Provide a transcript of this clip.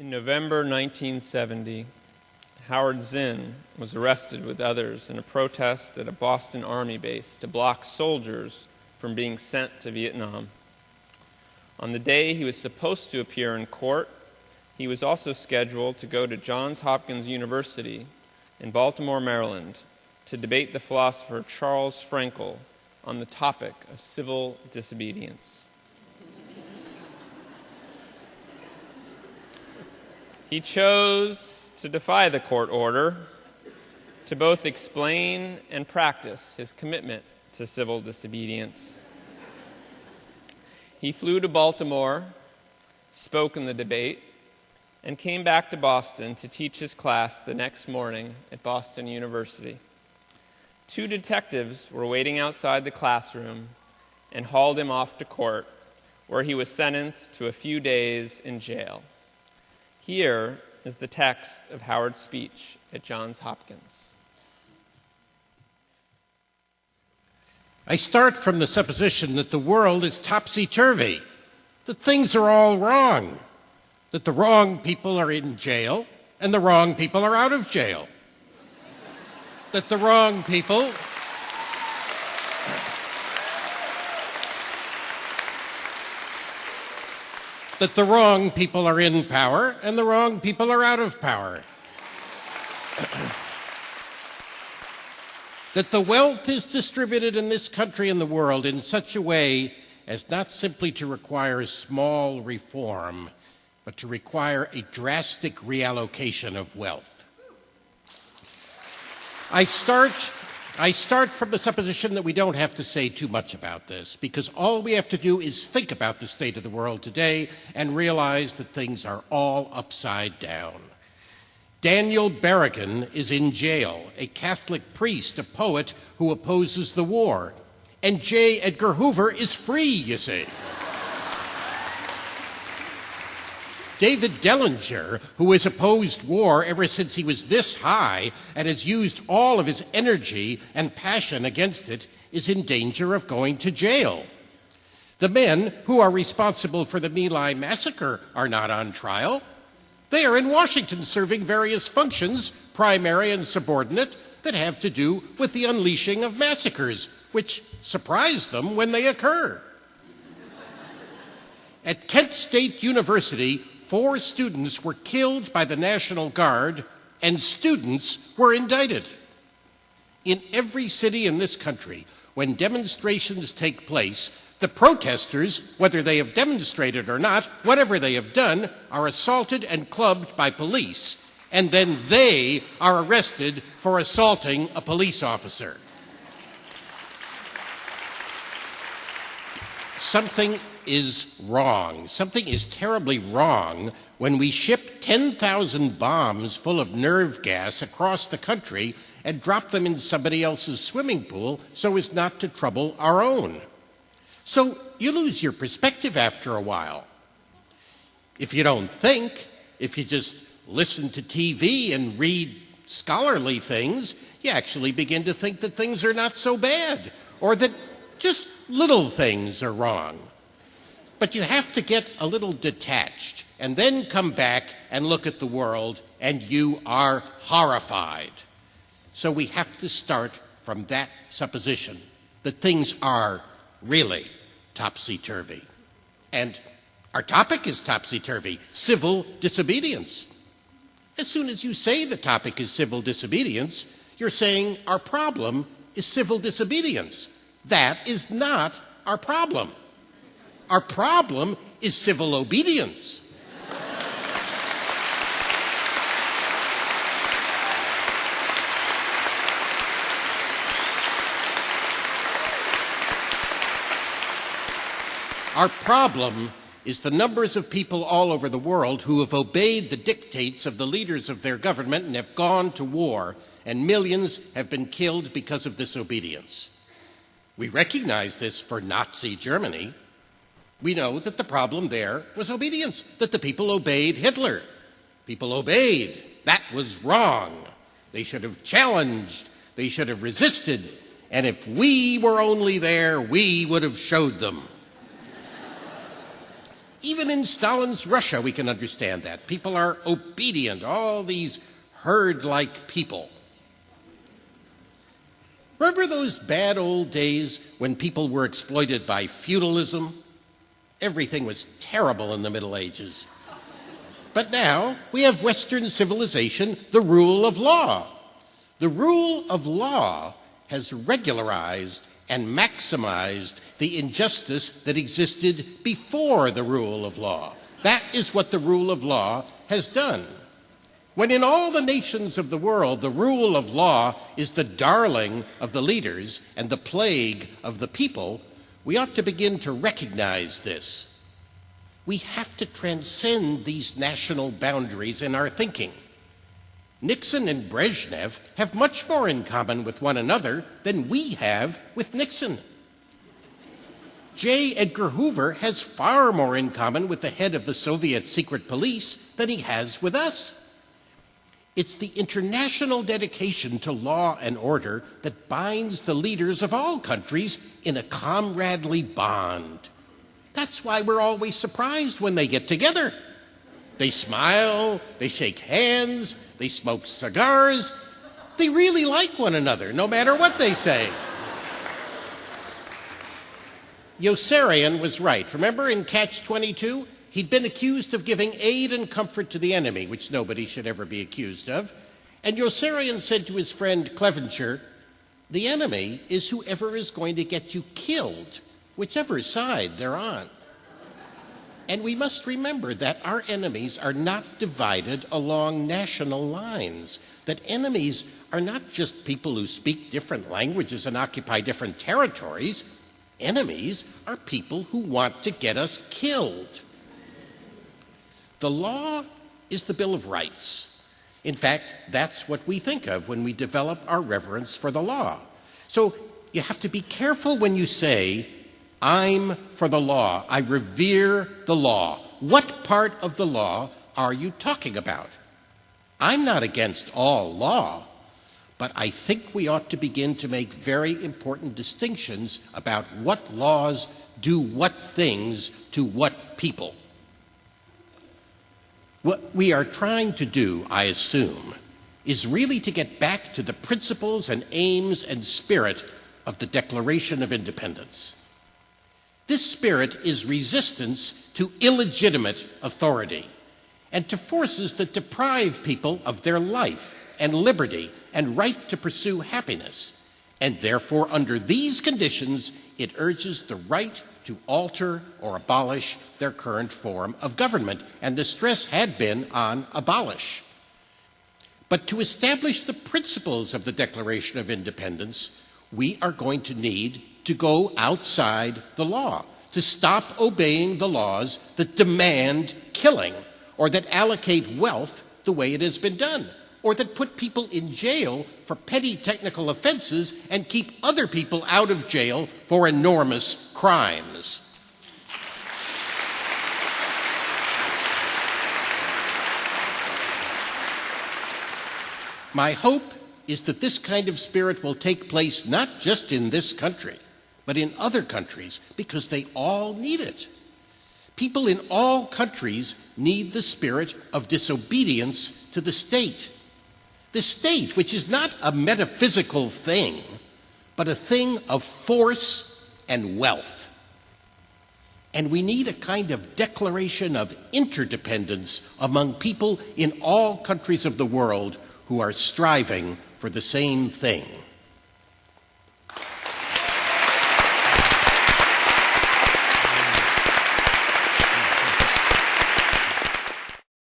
In November 1970, Howard Zinn was arrested with others in a protest at a Boston Army base to block soldiers from being sent to Vietnam. On the day he was supposed to appear in court, he was also scheduled to go to Johns Hopkins University in Baltimore, Maryland, to debate the philosopher Charles Frankel on the topic of civil disobedience. He chose to defy the court order to both explain and practice his commitment to civil disobedience. He flew to Baltimore, spoke in the debate, and came back to Boston to teach his class the next morning at Boston University. 2 detectives were waiting outside the classroom and hauled him off to court, where he was sentenced to a few days in jail. Here is the text of Howard's speech at Johns Hopkins. I start from the supposition that the world is topsy-turvy, that things are all wrong, that the wrong people are in jail and the wrong people are out of jail, that the wrong people are in power and the wrong people are out of power. That the wealth is distributed in this country and the world in such a way as not simply to require small reform, but to require a drastic reallocation of wealth. I start from the supposition that we don't have to say too much about this, because all we have to do is think about the state of the world today and realize that things are all upside down. Daniel Berrigan is in jail, a Catholic priest, a poet who opposes the war. And J. Edgar Hoover is free, you see. David Dellinger, who has opposed war ever since he was this high and has used all of his energy and passion against it, is in danger of going to jail. The men who are responsible for the My Lai massacre are not on trial. They are in Washington serving various functions, primary and subordinate, that have to do with the unleashing of massacres, which surprise them when they occur. At Kent State University, 4 students were killed by the National Guard, and students were indicted. In every city in this country, when demonstrations take place, the protesters, whether they have demonstrated or not, whatever they have done, are assaulted and clubbed by police, and then they are arrested for assaulting a police officer. Something is wrong. Something is terribly wrong when we ship 10,000 bombs full of nerve gas across the country and drop them in somebody else's swimming pool so as not to trouble our own. So you lose your perspective after a while. If you don't think, if you just listen to TV and read scholarly things, you actually begin to think that things are not so bad, or that just little things are wrong. But you have to get a little detached and then come back and look at the world, and you are horrified. So we have to start from that supposition that things are really topsy-turvy. And our topic is topsy-turvy, civil disobedience. As soon as you say the topic is civil disobedience, you're saying our problem is civil disobedience. That is not our problem. Our problem is civil obedience. Our problem is the numbers of people all over the world who have obeyed the dictates of the leaders of their government and have gone to war, and millions have been killed because of this obedience. We recognize this for Nazi Germany. We know that the problem there was obedience, that the people obeyed Hitler. People obeyed. That was wrong. They should have challenged. They should have resisted. And if we were only there, we would have showed them. Even in Stalin's Russia, we can understand that. People are obedient, all these herd-like people. Remember those bad old days when people were exploited by feudalism? Everything was terrible in the Middle Ages. But now we have Western civilization, the rule of law. The rule of law has regularized and maximized the injustice that existed before the rule of law. That is what the rule of law has done. When in all the nations of the world the rule of law is the darling of the leaders and the plague of the people, we ought to begin to recognize this. We have to transcend these national boundaries in our thinking. Nixon and Brezhnev have much more in common with one another than we have with Nixon. J. Edgar Hoover has far more in common with the head of the Soviet secret police than he has with us. It's the international dedication to law and order that binds the leaders of all countries in a comradely bond. That's why we're always surprised when they get together. They smile, they shake hands, they smoke cigars. They really like one another, no matter what they say. Yossarian was right. Remember in Catch-22? He'd been accused of giving aid and comfort to the enemy, which nobody should ever be accused of. And Yossarian said to his friend Clevenger, "The enemy is whoever is going to get you killed, whichever side they're on." And we must remember that our enemies are not divided along national lines, that enemies are not just people who speak different languages and occupy different territories. Enemies are people who want to get us killed. The law is the Bill of Rights. In fact, that's what we think of when we develop our reverence for the law. So you have to be careful when you say, "I'm for the law, I revere the law." What part of the law are you talking about? I'm not against all law, but I think we ought to begin to make very important distinctions about what laws do what things to what people. What we are trying to do, I assume, is really to get back to the principles and aims and spirit of the Declaration of Independence. This spirit is resistance to illegitimate authority and to forces that deprive people of their life and liberty and right to pursue happiness. And therefore, under these conditions, it urges the right to alter or abolish their current form of government. And the stress had been on abolish. But to establish the principles of the Declaration of Independence, we are going to need to go outside the law, to stop obeying the laws that demand killing or that allocate wealth the way it has been done, or that put people in jail for petty technical offenses and keep other people out of jail for enormous crimes. My hope is that this kind of spirit will take place not just in this country, but in other countries, because they all need it. People in all countries need the spirit of disobedience to the state. The state, which is not a metaphysical thing, but a thing of force and wealth. And we need a kind of declaration of interdependence among people in all countries of the world who are striving for the same thing.